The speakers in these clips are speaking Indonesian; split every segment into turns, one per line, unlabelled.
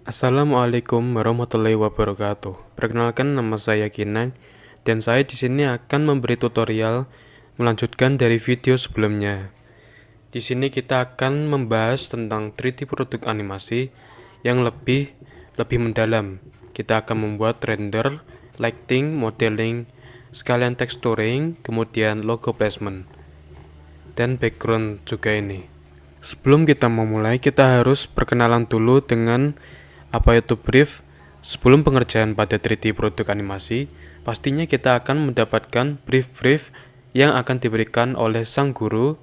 Assalamualaikum warahmatullahi wabarakatuh. Perkenalkan, nama saya Kinan dan saya di sini akan memberi tutorial melanjutkan dari video sebelumnya. Di sini kita akan membahas tentang 3D produk animasi yang lebih mendalam. Kita akan membuat render, lighting, modeling, sekalian texturing, kemudian logo placement dan background juga ini. Sebelum kita memulai, kita harus perkenalan dulu dengan apa itu brief. Sebelum pengerjaan pada 3D produk animasi, pastinya kita akan mendapatkan brief-brief yang akan diberikan oleh sang guru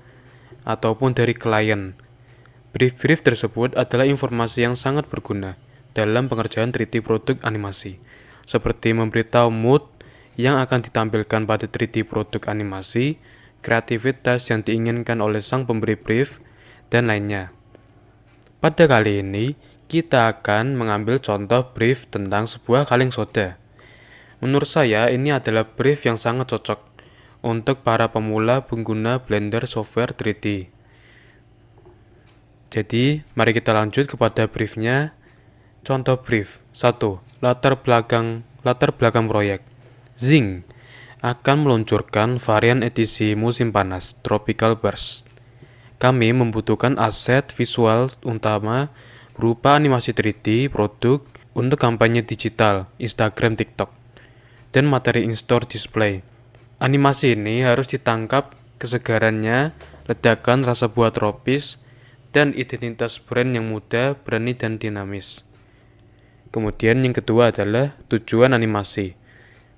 ataupun dari klien. Brief-brief tersebut adalah informasi yang sangat berguna dalam pengerjaan 3D produk animasi, seperti memberitahu mood yang akan ditampilkan pada 3D produk animasi, kreativitas yang diinginkan oleh sang pemberi brief, dan lainnya. Pada kali ini, kita akan mengambil contoh brief tentang sebuah kaleng soda. Menurut saya, ini adalah brief yang sangat cocok untuk para pemula pengguna Blender software 3D. Jadi, mari kita lanjut kepada briefnya. Contoh brief 1. Latar belakang proyek. Zing akan meluncurkan varian edisi musim panas, Tropical Burst. Kami membutuhkan aset visual utama berupa animasi 3D produk untuk kampanye digital, Instagram, TikTok, dan materi in-store display. Animasi ini harus ditangkap kesegarannya, ledakan rasa buah tropis, dan identitas brand yang muda, berani, dan dinamis. Kemudian yang kedua adalah tujuan animasi.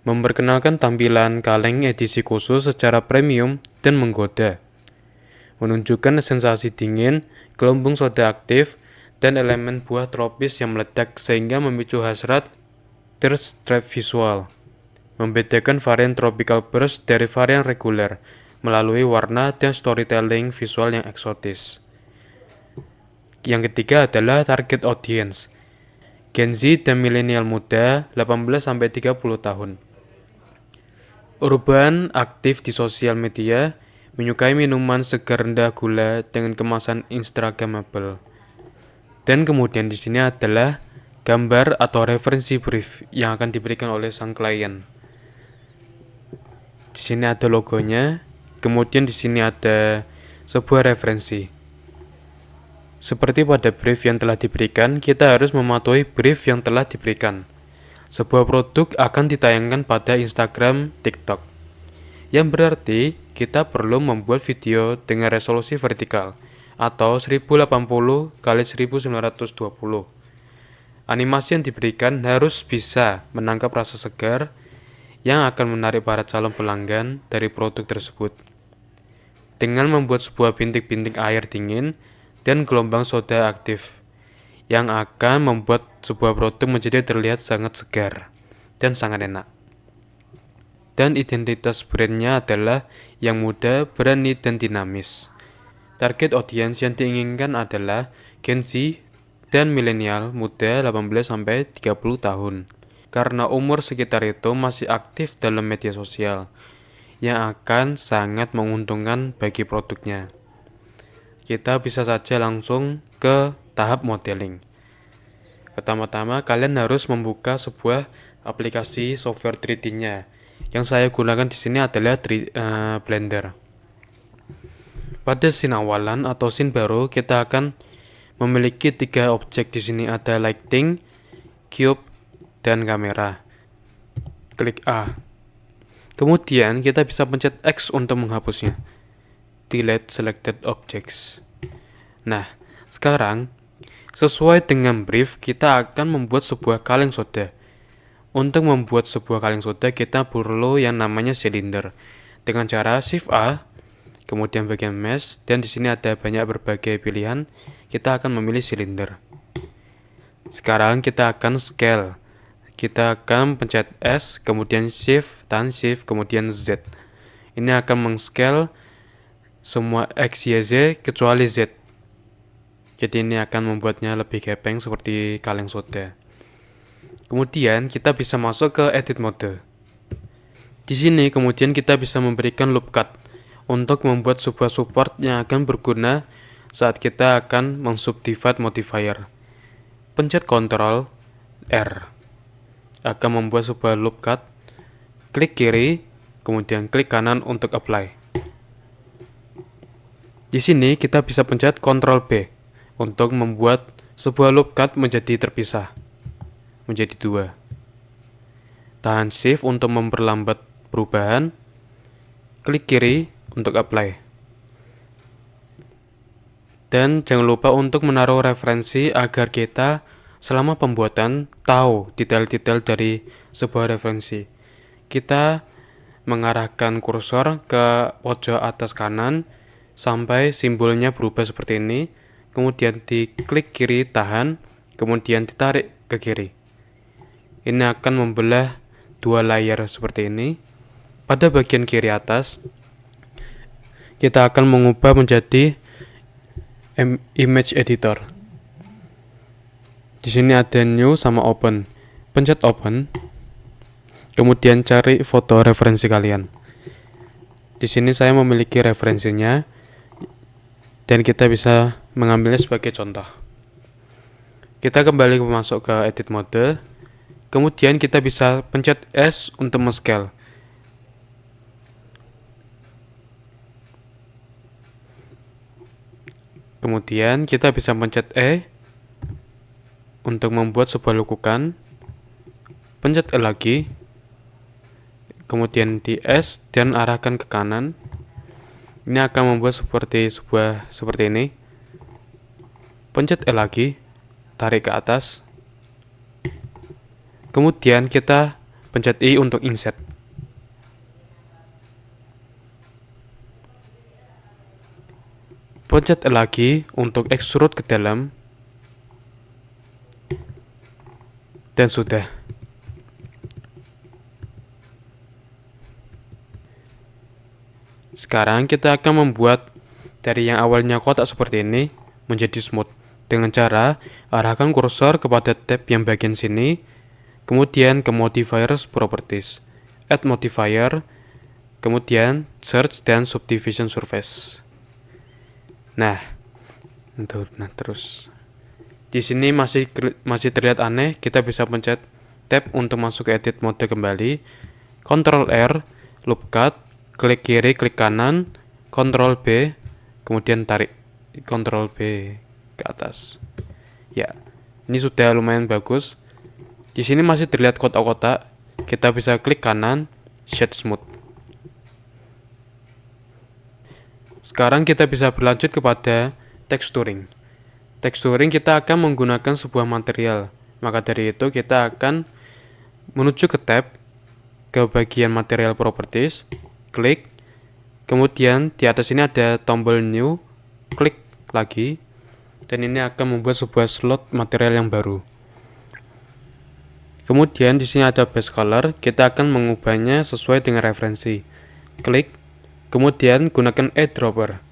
Memperkenalkan tampilan kaleng edisi khusus secara premium dan menggoda. Menunjukkan sensasi dingin, gelembung soda aktif, dan elemen buah tropis yang meledak sehingga memicu hasrat thirst trap visual. Membedakan varian Tropical Burst dari varian reguler melalui warna dan storytelling visual yang eksotis. Yang ketiga adalah target audience. Gen Z dan milenial muda 18-30 tahun. Urban, aktif di sosial media, menyukai minuman segar rendah gula dengan kemasan instagramable. Dan kemudian di sini adalah gambar atau referensi brief yang akan diberikan oleh sang klien. Di sini ada logonya, kemudian di sini ada sebuah referensi. Seperti pada brief yang telah diberikan, kita harus mematuhi brief yang telah diberikan. Sebuah produk akan ditayangkan pada Instagram, TikTok. Yang berarti kita perlu membuat video dengan resolusi vertikal atau 1080 x 1920. Animasi yang diberikan harus bisa menangkap rasa segar yang akan menarik para calon pelanggan dari produk tersebut. Dengan membuat sebuah bintik-bintik air dingin dan gelombang soda aktif yang akan membuat sebuah produk menjadi terlihat sangat segar dan sangat enak. Dan identitas brandnya adalah yang muda, berani, dan dinamis. Target audience yang diinginkan adalah Gen Z dan milenial muda 18-30 tahun. Karena umur sekitar itu masih aktif dalam media sosial, yang akan sangat menguntungkan bagi produknya. Kita bisa saja langsung ke tahap modeling. Pertama-tama, kalian harus membuka sebuah aplikasi software 3D-nya. Yang saya gunakan di sini adalah Blender. Pada scene awalan atau scene baru, kita akan memiliki 3 objek di sini, ada lighting, cube, dan kamera. Klik A. Kemudian kita bisa pencet X untuk menghapusnya. Delete selected objects. Nah, sekarang sesuai dengan brief, kita akan membuat sebuah kaleng soda. Untuk membuat sebuah kaleng soda, kita perlu yang namanya silinder. Dengan cara Shift A, kemudian bagian mesh, dan di sini ada banyak berbagai pilihan. Kita akan memilih silinder. Sekarang kita akan scale. Kita akan pencet S, kemudian Shift, tahan Shift, kemudian Z. Ini akan mengscale semua X, Y, Z kecuali Z. Jadi ini akan membuatnya lebih gepeng seperti kaleng soda. Kemudian kita bisa masuk ke edit mode. Di sini kemudian kita bisa memberikan loop cut untuk membuat sebuah support yang akan berguna saat kita akan mensubdivide modifier. pencet Ctrl R. Akan membuat sebuah loop cut. Klik kiri, kemudian klik kanan untuk apply. Di sini kita bisa pencet Ctrl B untuk membuat sebuah loop cut menjadi terpisah, menjadi dua. Tahan Shift untuk memperlambat perubahan. Klik kiri untuk apply. Dan jangan lupa untuk menaruh referensi agar kita selama pembuatan tahu detail-detail dari sebuah referensi. Kita mengarahkan kursor ke pojok atas kanan sampai simbolnya berubah seperti ini. Kemudian diklik kiri tahan, kemudian ditarik ke kiri. Ini akan membelah dua layer seperti ini. Pada bagian kiri atas, kita akan mengubah menjadi image editor. Di sini ada new sama open. Pencet open. Kemudian cari foto referensi kalian. Di sini saya memiliki referensinya dan kita bisa mengambilnya sebagai contoh. Kita kembali masuk ke edit mode. Kemudian kita bisa pencet S untuk men-scale. Kemudian kita bisa pencet E untuk membuat sebuah lekukan. Pencet E lagi. Kemudian di S dan arahkan ke kanan. Ini akan membuat seperti ini. Pencet E lagi, tarik ke atas. Kemudian kita pencet I untuk insert. Pencet E lagi untuk extrude ke dalam. Dan sudah. Sekarang kita akan membuat dari yang awalnya kotak seperti ini menjadi smooth dengan cara arahkan kursor kepada tab yang bagian sini, kemudian ke modifiers properties, add modifier, kemudian search dan subdivision surface. Nah, terus di sini masih terlihat aneh. Kita bisa pencet tab untuk masuk ke edit mode kembali, Ctrl R, loop cut, klik kiri, klik kanan, Ctrl B, kemudian tarik Ctrl B ke atas. Ya, ini sudah lumayan bagus. Di sini masih terlihat kotak-kotak. Kita bisa klik kanan, shade smooth. Sekarang kita bisa berlanjut kepada texturing. Texturing kita akan menggunakan sebuah material. Maka dari itu kita akan menuju ke tab, ke bagian material properties, klik, kemudian di atas ini ada tombol new, klik lagi, dan ini akan membuat sebuah slot material yang baru. Kemudian di sini ada base color, kita akan mengubahnya sesuai dengan referensi. Klik, kemudian gunakan eyedropper.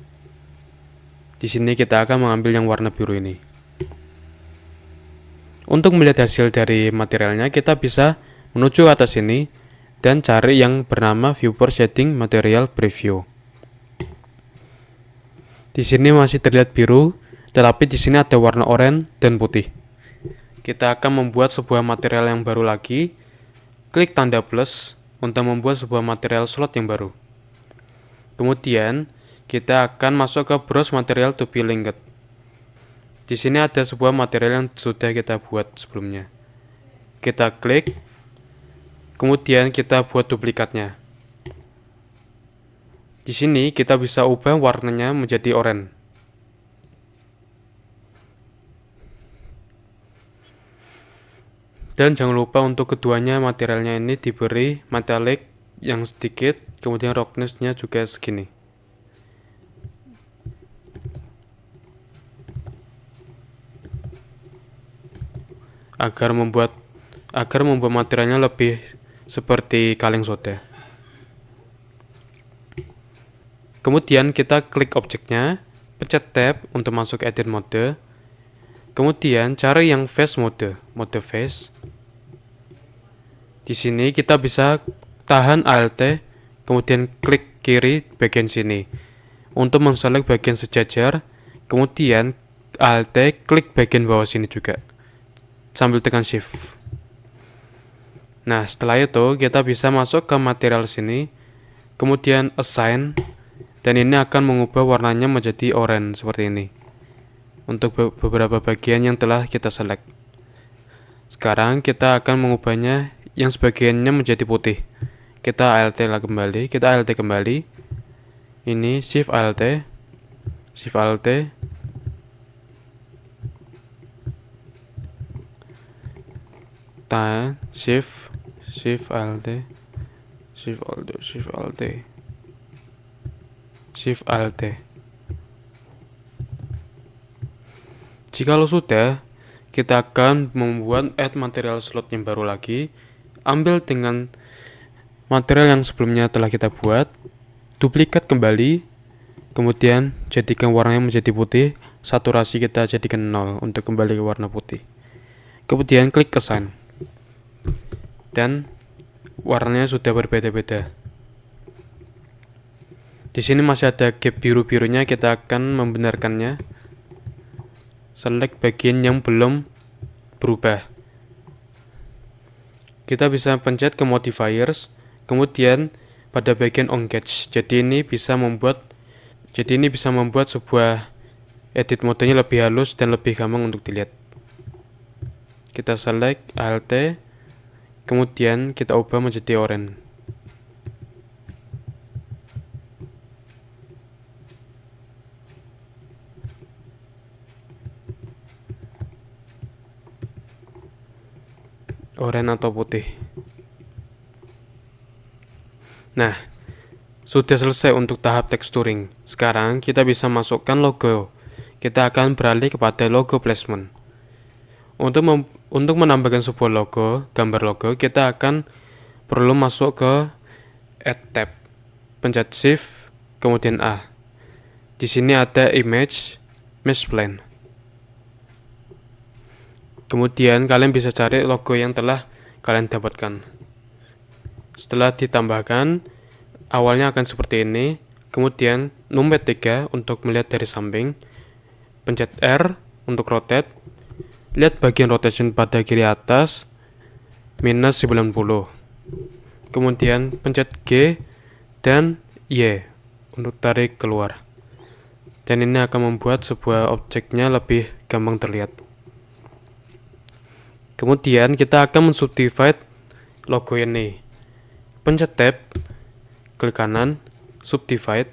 Di sini kita akan mengambil yang warna biru ini. Untuk melihat hasil dari materialnya, kita bisa menuju ke atas ini dan cari yang bernama Viewport Shading Material Preview. Di sini masih terlihat biru, tetapi di sini ada warna oranye dan putih. Kita akan membuat sebuah material yang baru lagi. Klik tanda plus untuk membuat sebuah material slot yang baru. Kemudian kita akan masuk ke Browse Material to be linked. Di sini ada sebuah material yang sudah kita buat sebelumnya. Kita klik, kemudian kita buat duplikatnya. Di sini kita bisa ubah warnanya menjadi oranye. Dan jangan lupa untuk keduanya materialnya ini diberi metallic yang sedikit, kemudian roughness-nya juga segini. Agar membuat materialnya lebih seperti kaleng soda. Kemudian kita klik objeknya, pencet tab untuk masuk ke edit mode. Kemudian cari yang face mode face. Di sini kita bisa tahan Alt, kemudian klik kiri bagian sini untuk menselect bagian sejajar, kemudian Alt klik bagian bawah sini juga. sambil tekan shift. Nah, setelah itu kita bisa masuk ke material sini, kemudian assign, dan ini akan mengubah warnanya menjadi oranye seperti ini untuk beberapa bagian yang telah kita select. Sekarang kita akan mengubahnya yang sebagiannya menjadi putih. Kita ALT kembali, ini shift ALT, tahan shift ALT. Jikalau sudah, kita akan membuat add material slot yang baru lagi. Ambil dengan material yang sebelumnya telah kita buat, duplikat kembali, kemudian jadikan warnanya menjadi putih, saturasi kita jadikan 0 untuk kembali ke warna putih. Kemudian klik assign, dan warnanya sudah berbeda-beda. Di sini masih ada gap biru-birunya, kita akan membenarkannya. Select bagian yang belum berubah. Kita bisa pencet ke modifiers, kemudian pada bagian on catch. Jadi ini bisa membuat sebuah edit modenya lebih halus dan lebih gampang untuk dilihat. Kita select ALT, kemudian kita ubah menjadi oranye. Oranye atau putih. Nah, sudah selesai untuk tahap texturing. Sekarang kita bisa masukkan logo. Kita akan beralih kepada logo placement. Untuk menambahkan sebuah logo, gambar logo, kita akan perlu masuk ke Add tab. Pencet Shift, kemudian A. Di sini ada image plan. Kemudian kalian bisa cari logo yang telah kalian dapatkan. Setelah ditambahkan, awalnya akan seperti ini. Kemudian numpad 3 untuk melihat dari samping. Pencet R untuk rotate. Lihat bagian rotation pada kiri atas minus 90. Kemudian pencet G dan Y untuk tarik keluar. Dan ini akan membuat sebuah objeknya lebih gampang terlihat. Kemudian kita akan mensubdivide logo ini. Pencet tab, klik kanan, subdivide.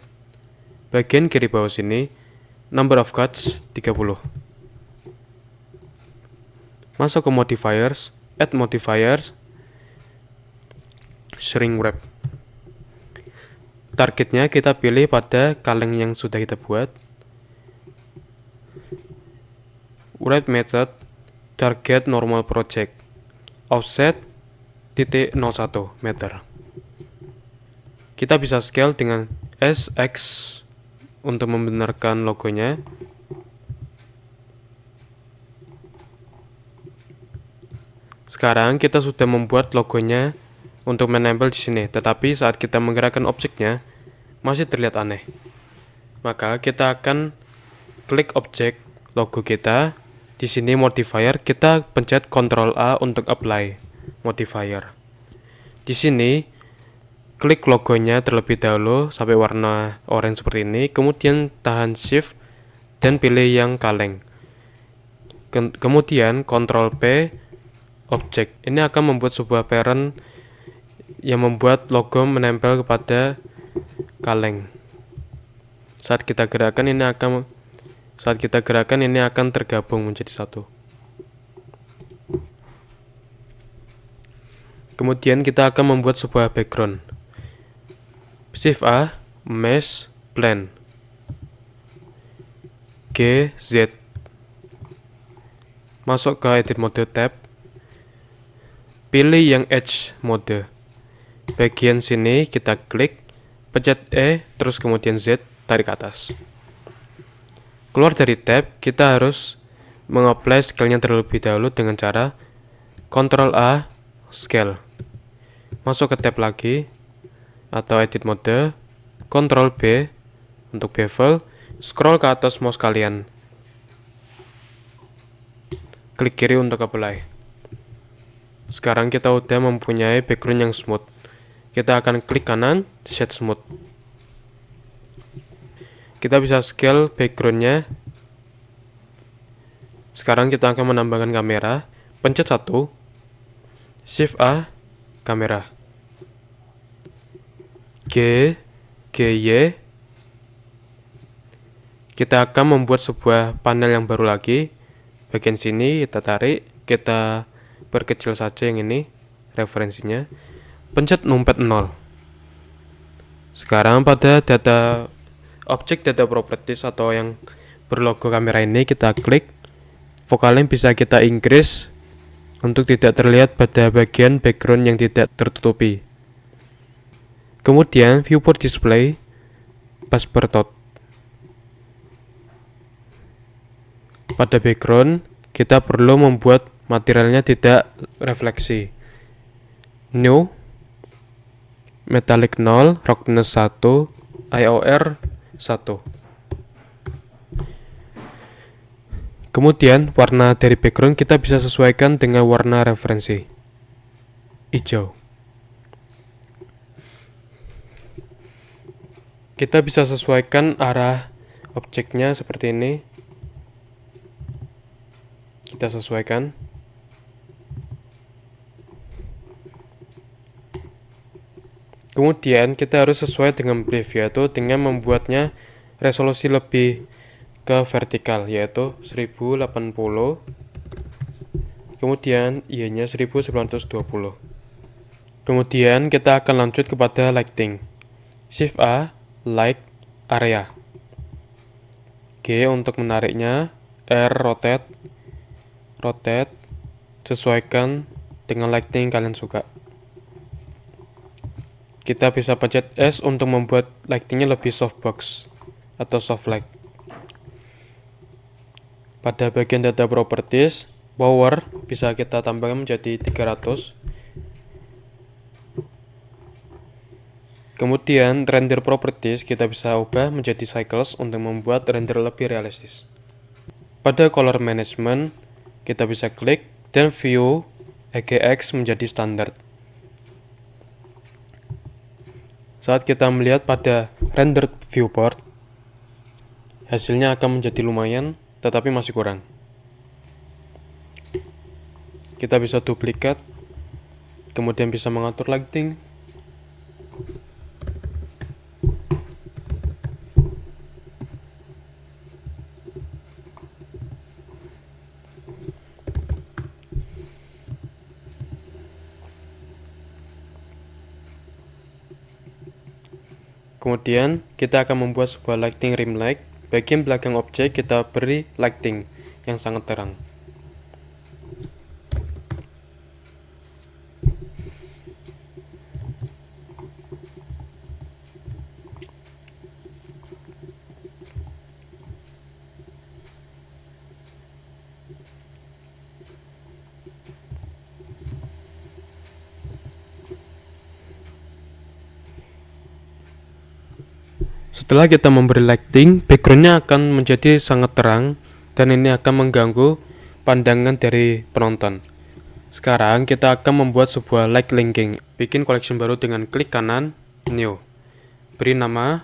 Bagian kiri bawah sini, number of cuts 30. Masuk ke modifiers, add modifiers, shrink wrap. Targetnya kita pilih pada kaleng yang sudah kita buat. Wrap method target normal project offset 0.01 meter. Kita bisa scale dengan SX untuk membenarkan logonya. Sekarang kita sudah membuat logonya untuk menempel di sini, tetapi saat kita menggerakkan objeknya masih terlihat aneh. Maka kita akan klik objek logo kita. Di sini modifier, kita pencet Ctrl A untuk apply modifier. Di sini klik logonya terlebih dahulu sampai warna oranye seperti ini, kemudian tahan Shift dan pilih yang kaleng. Kemudian Ctrl P objek. Ini akan membuat sebuah parent yang membuat logo menempel kepada kaleng. Saat kita gerakan ini akan tergabung menjadi satu. Kemudian kita akan membuat sebuah background. Shift A, Mesh, Blend. G, Z. Masuk ke Edit Mode tab. Pilih yang Edge Mode. Bagian sini kita klik, pencet E, terus kemudian Z, tarik ke atas. Keluar dari tab, kita harus mengapply scale-nya terlebih dahulu dengan cara Ctrl A, Scale. Masuk ke tab lagi, atau Edit Mode, Ctrl B untuk bevel, scroll ke atas mouse kalian. Klik kiri untuk apply. Sekarang kita udah mempunyai background yang smooth. Kita akan klik kanan, set smooth. Kita bisa scale backgroundnya. Sekarang kita akan menambahkan kamera. Pencet 1, Shift A, kamera. G, GY. Kita akan membuat sebuah panel yang baru lagi. Bagian sini kita tarik, kita perkecil saja yang ini, referensinya. Pencet numpad 0. Sekarang pada data objek data properties atau yang berlogo kamera ini kita klik. Vokalnya bisa kita increase untuk tidak terlihat pada bagian background yang tidak tertutupi. Kemudian viewport display pas bertot. Pada background kita perlu membuat materialnya tidak refleksi. New, metallic 0, roughness 1, IOR 1. Kemudian warna dari background kita bisa sesuaikan dengan warna referensi, hijau. Kita bisa sesuaikan arah objeknya seperti ini. Kita sesuaikan. Kemudian kita harus sesuai dengan brief, yaitu dengan membuatnya resolusi lebih ke vertikal, yaitu 1080. Kemudian Y-nya 1920. Kemudian kita akan lanjut kepada lighting. Shift A, light area. G untuk menariknya, R rotate, sesuaikan dengan lighting yang kalian suka. Kita bisa pencet S untuk membuat lightingnya lebih softbox atau soft light. Pada bagian data properties, power bisa kita tambahkan menjadi 300. Kemudian render properties kita bisa ubah menjadi cycles untuk membuat render lebih realistis. Pada color management kita bisa klik dan view EGX menjadi standar. Saat kita melihat pada render viewport, hasilnya akan menjadi lumayan, tetapi masih kurang. Kita bisa duplikat, kemudian bisa mengatur lighting. Kemudian kita akan membuat sebuah lighting rim light. Bagian belakang objek kita beri lighting yang sangat terang. Setelah kita memberi lighting, backgroundnya akan menjadi sangat terang dan ini akan mengganggu pandangan dari penonton. Sekarang kita akan membuat sebuah light linking. Bikin collection baru dengan klik kanan, new. Beri nama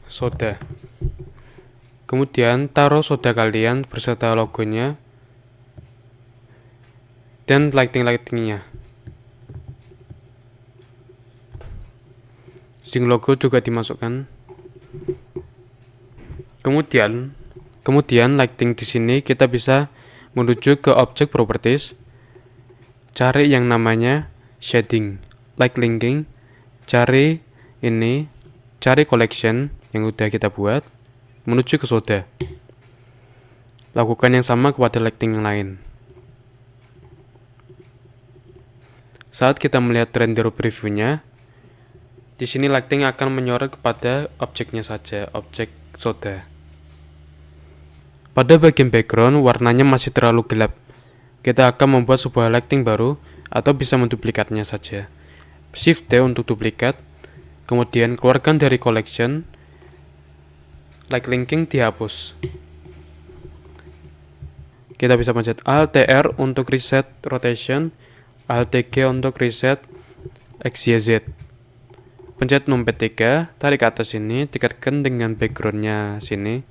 soda. Kemudian taruh soda kalian beserta logonya dan lightingnya. String logo juga dimasukkan. Kemudian lighting di sini kita bisa menuju ke objek properties, cari yang namanya shading, light linking, cari ini, cari collection yang udah kita buat, menuju ke soda. Lakukan yang sama kepada lighting yang lain. Saat kita melihat render previewnya, di sini lighting akan menyorot kepada objeknya saja, objek soda. Pada bagian background, warnanya masih terlalu gelap. Kita akan membuat sebuah lighting baru atau bisa menduplikatnya saja. Shift D untuk duplikat, kemudian keluarkan dari collection, light linking dihapus. Kita bisa pencet Alt R untuk reset rotation, Alt G untuk reset XYZ. Pencet numpad 3, tarik ke atas sini, dekatkan dengan backgroundnya sini.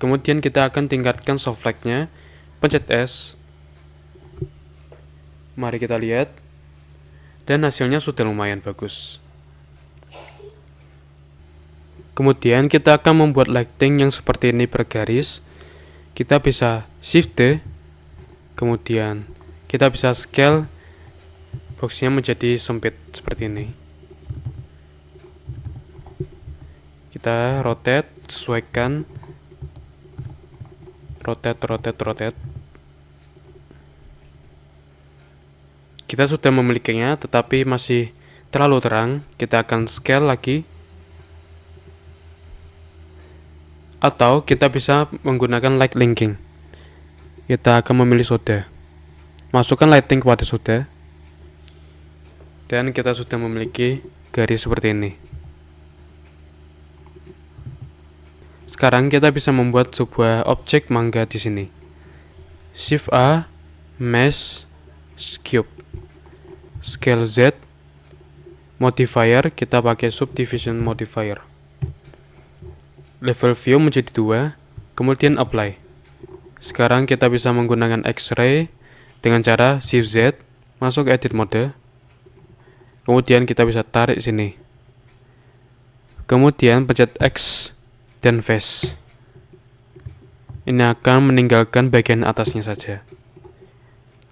Kemudian kita akan tingkatkan soft light-nya. Pencet S. Mari kita lihat. Dan hasilnya sudah lumayan bagus. Kemudian kita akan membuat lighting yang seperti ini bergaris. Kita bisa Shift D. Kemudian kita bisa scale boxnya menjadi sempit seperti ini. Kita rotate, sesuaikan. Rotate. Kita sudah memilikinya, tetapi masih terlalu terang. Kita akan scale lagi. Atau kita bisa menggunakan light linking. Kita akan memilih soda. Masukkan lighting kepada soda. Dan kita sudah memiliki garis seperti ini. Sekarang kita bisa membuat sebuah objek mangga di sini. Shift A, Mesh, Cube. Scale Z, modifier, kita pakai subdivision modifier. Level view menjadi 2, kemudian apply. Sekarang kita bisa menggunakan X-ray dengan cara Shift Z, masuk edit mode. Kemudian kita bisa tarik sini. Kemudian pencet X dan face. Ini akan meninggalkan bagian atasnya saja.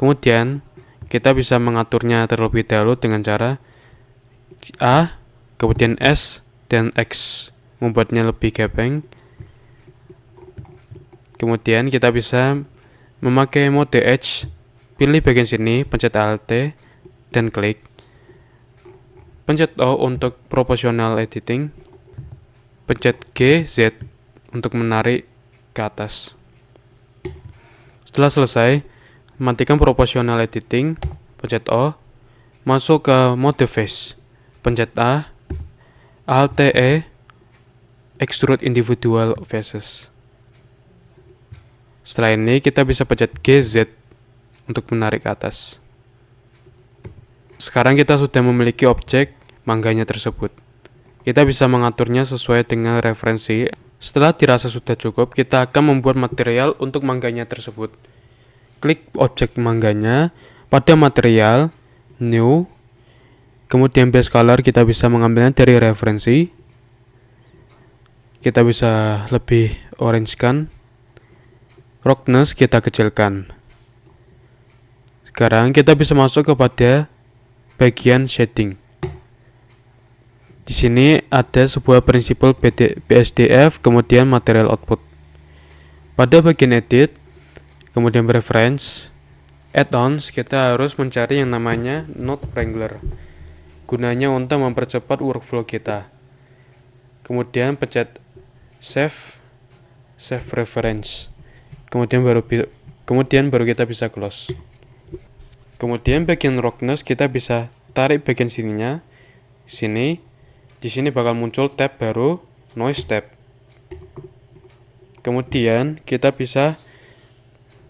Kemudian kita bisa mengaturnya terlebih dahulu dengan cara A, kemudian S, dan X, membuatnya lebih gepeng. Kemudian kita bisa memakai mode Edge, pilih bagian sini, pencet Alt, dan klik. Pencet O untuk proportional editing, pencet G, Z untuk menarik ke atas. Setelah selesai, matikan proportional editing, pencet O, masuk ke mode face, pencet A, Alt E, extrude individual faces. Setelah ini kita bisa pencet GZ untuk menarik ke atas. Sekarang kita sudah memiliki objek mangganya tersebut. Kita bisa mengaturnya sesuai dengan referensi. Setelah dirasa sudah cukup, kita akan membuat material untuk mangganya tersebut. Klik objek mangganya, pada material, new, kemudian base color kita bisa mengambilnya dari referensi. Kita bisa lebih orange kan. Roughness kita kecilkan. Sekarang kita bisa masuk kepada bagian shading. Di sini ada sebuah prinsipal BSDF, kemudian material output. Pada bagian edit, kemudian preference, add-ons, kita harus mencari yang namanya Node Wrangler. Gunanya untuk mempercepat workflow kita. Kemudian pencet save preference. Kemudian baru kita bisa close. Kemudian bagian roughness kita bisa tarik bagian sininya. Di sini bakal muncul tab baru, noise tab. Kemudian kita bisa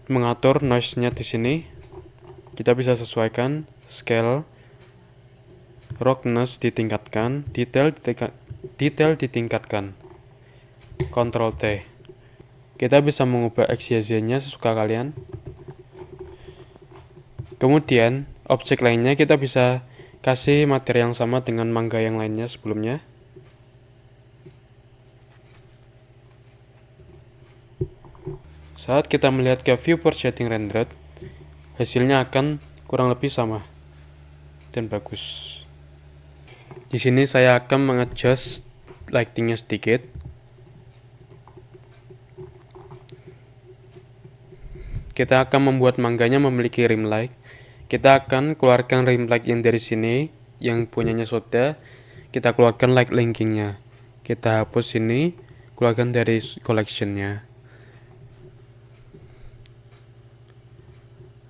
mengatur noise-nya di sini. Kita bisa sesuaikan scale, roughness ditingkatkan, detail ditingkatkan. Ctrl T. Kita bisa mengubah XYZ-nya sesuka kalian. Kemudian objek lainnya kita bisa kasih materi yang sama dengan mangga yang lainnya sebelumnya. Saat kita melihat ke viewport shading rendered, hasilnya akan kurang lebih sama dan bagus. Di sini saya akan mengadjust lightingnya sedikit. Kita akan membuat mangganya memiliki rim light. Kita akan keluarkan rim light yang dari sini, yang punyanya soda. Kita keluarkan light linkingnya. Kita hapus ini, keluarkan dari collectionnya.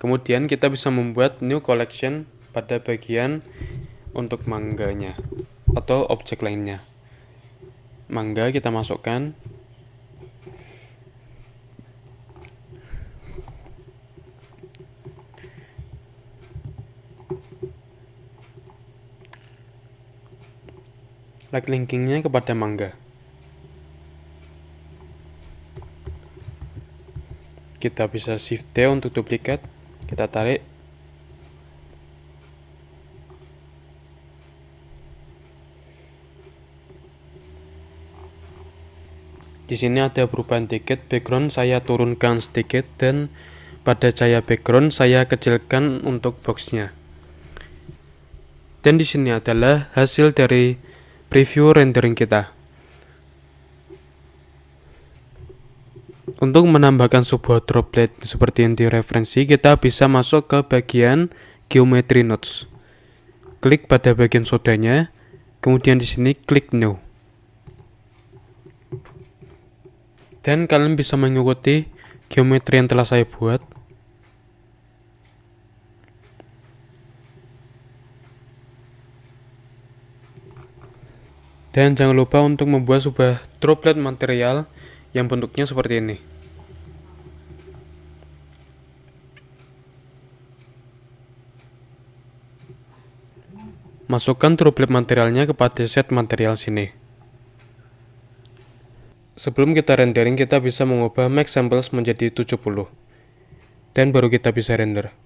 Kemudian kita bisa membuat new collection pada bagian untuk mangganya atau objek lainnya. Mangga kita masukkan. like linkingnya kepada mangga. Kita bisa shift D untuk duplikat, kita tarik. Di sini ada perubahan dikit, background saya turunkan sedikit dan pada cahaya background saya kecilkan untuk boxnya. Dan di sini adalah hasil dari preview rendering kita. Untuk menambahkan sebuah droplet seperti yang di referensi, kita bisa masuk ke bagian geometry nodes. Klik pada bagian sodanya, kemudian di sini klik new. Dan kalian bisa mengikuti geometri yang telah saya buat. Dan jangan lupa untuk membuat sebuah droplet material yang bentuknya seperti ini. Masukkan droplet materialnya kepada set material sini. Sebelum kita rendering, kita bisa mengubah max samples menjadi 70. Dan baru kita bisa render.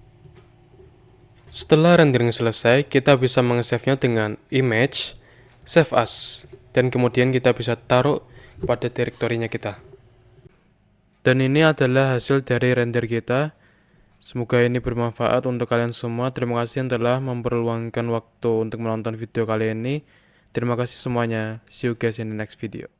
Setelah rendering selesai, kita bisa meng-save-nya dengan image, save as, dan kemudian kita bisa taruh kepada direktorinya kita. Dan ini adalah hasil dari render kita. Semoga ini bermanfaat untuk kalian semua. Terima kasih yang telah memperluangkan waktu untuk menonton video kali ini. Terima kasih semuanya. See you guys in the next video.